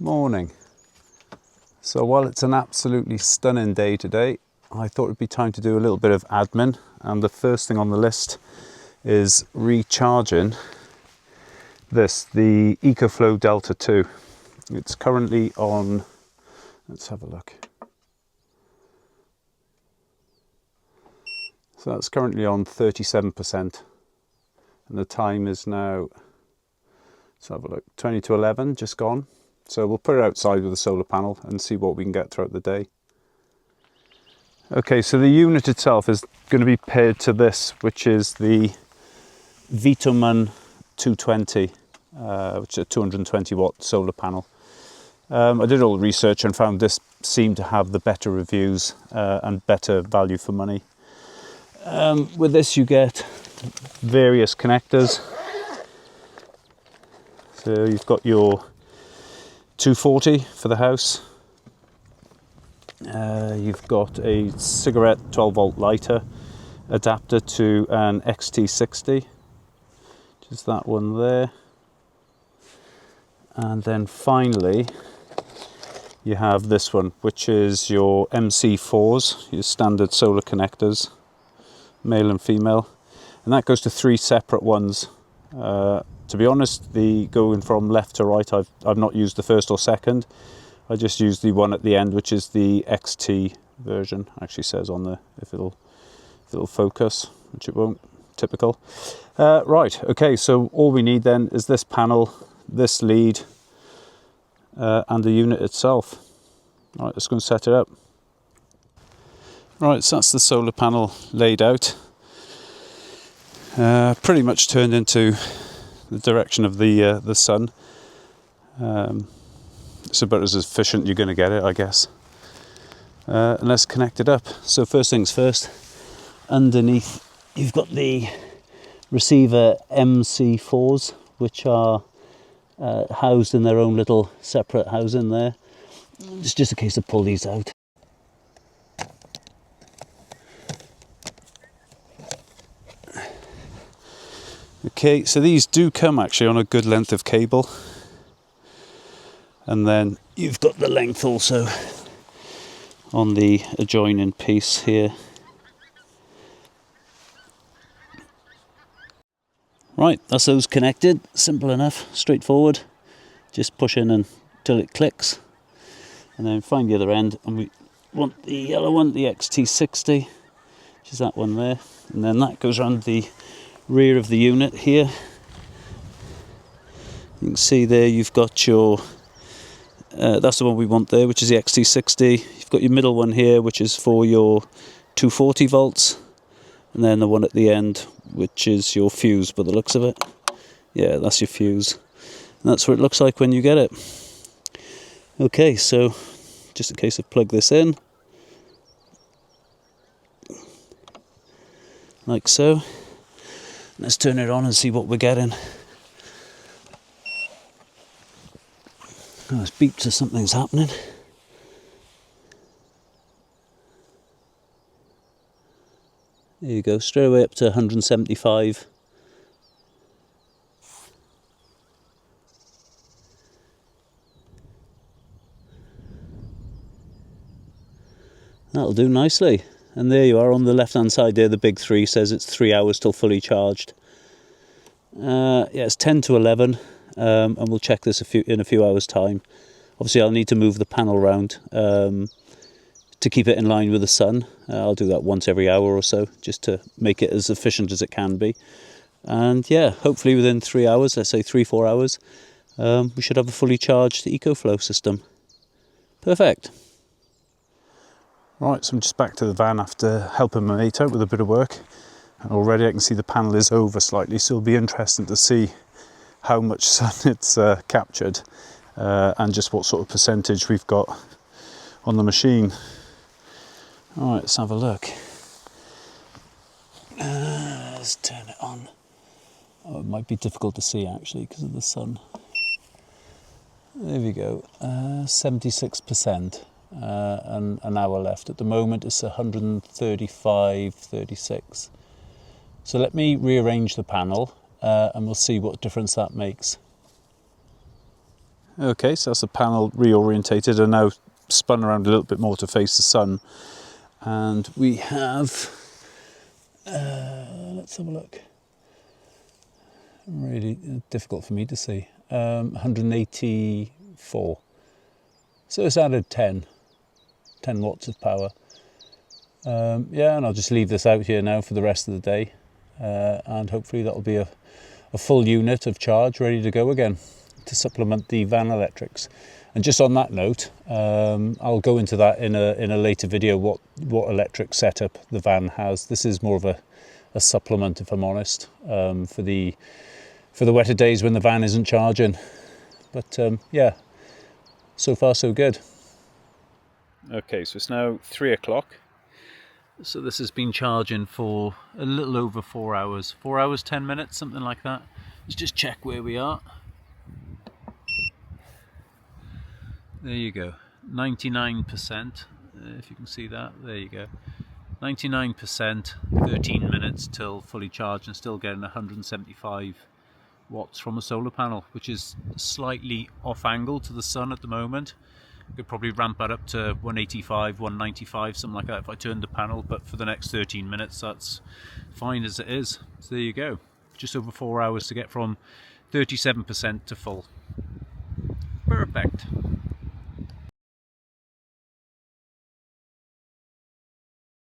Morning. So while it's an absolutely stunning day today, I thought it'd be time to do a little bit of admin, and the first thing on the list is recharging the Ecoflow Delta 2. It's currently on, let's have a look. So that's currently on 37%, and the time is now, let's have a look, 20 to 11, just gone. So we'll put it outside with a solar panel and see what we can get throughout the day. Okay, so the unit itself is going to be paired to this, which is the Vitoman 220, which is a 220 watt solar panel. I did all the research and found this seemed to have the better reviews and better value for money. With this you get various connectors. So you've got your 240 for the house. You've got a cigarette 12 volt lighter adapter to an XT60, which is that one there. And then finally you have this one, which is your MC4s, your standard solar connectors, male and female, and that goes to 3 separate ones. To be honest, the going from left to right, I've not used the first or second. I just used the one at the end, which is the XT version. Actually says on there if it'll focus, which it won't. Typical. Right. Okay. So all we need then is this panel, this lead, and the unit itself. All right. Let's go and set it up. Right. So that's the solar panel laid out. Pretty much turned into the direction of the sun. It's about as efficient you're going to get it, I guess. And let's connect it up. So first things first, underneath you've got the receiver MC4s, which are housed in their own little separate housing there. It's just a case of pull these out. Okay, so these do come actually on a good length of cable, and then you've got the length also on the adjoining piece here. Right, that's those connected. Simple enough, straightforward. Just push in until it clicks, and then find the other end, and we want the yellow one, the XT60, which is that one there, and then that goes around the rear of the unit here. You can see there you've got your that's the one we want there, which is the XT60. You've got your middle one here, which is for your 240 volts, and then the one at the end, which is your fuse by the looks of it. Yeah, that's your fuse, and that's what it looks like when you get it. Okay, so just a case of plug this in like so. Let's turn it on and see what we're getting. Oh, it's beeped so something's happening. There you go, straight away up to 175. That'll do nicely. And there you are on the left hand side there, the big 3 says it's 3 hours till fully charged. Yeah, it's 10 to 11, and we'll check this in a few hours time. Obviously I'll need to move the panel around to keep it in line with the sun. I'll do that once every hour or so, just to make it as efficient as it can be. And yeah, hopefully within 3 hours, let's say 3-4 hours, we should have a fully charged Ecoflow system. Perfect. Right, so I'm just back to the van after helping my mate out with a bit of work. Already I can see the panel is over slightly, so it'll be interesting to see how much sun it's captured and just what sort of percentage we've got on the machine. All right, let's have a look. Let's turn it on. Oh, it might be difficult to see actually because of the sun. There we go, 76%. And an hour left. At the moment it's 135.36. So let me rearrange the panel and we'll see what difference that makes. Okay, so that's the panel reorientated and now spun around a little bit more to face the sun. And we have, let's have a look. Really difficult for me to see. 184. So it's added 10 watts of power. Yeah, and I'll just leave this out here now for the rest of the day. And hopefully that'll be a full unit of charge ready to go again to supplement the van electrics. And just on that note, I'll go into that in a later video, what electric setup the van has. This is more of a supplement, if I'm honest, for the wetter days when the van isn't charging. But yeah, so far so good. Okay, so it's now 3 o'clock. So this has been charging for a little over 4 hours. 4 hours, 10 minutes, something like that. Let's just check where we are. There you go, 99%, if you can see that, there you go. 99%, 13 minutes till fully charged and still getting 175 watts from a solar panel, which is slightly off angle to the sun at the moment. Could probably ramp that up to 185, 195, something like that if I turned the panel, but for the next 13 minutes that's fine as it is. So there you go, just over 4 hours to get from 37% to full. Perfect.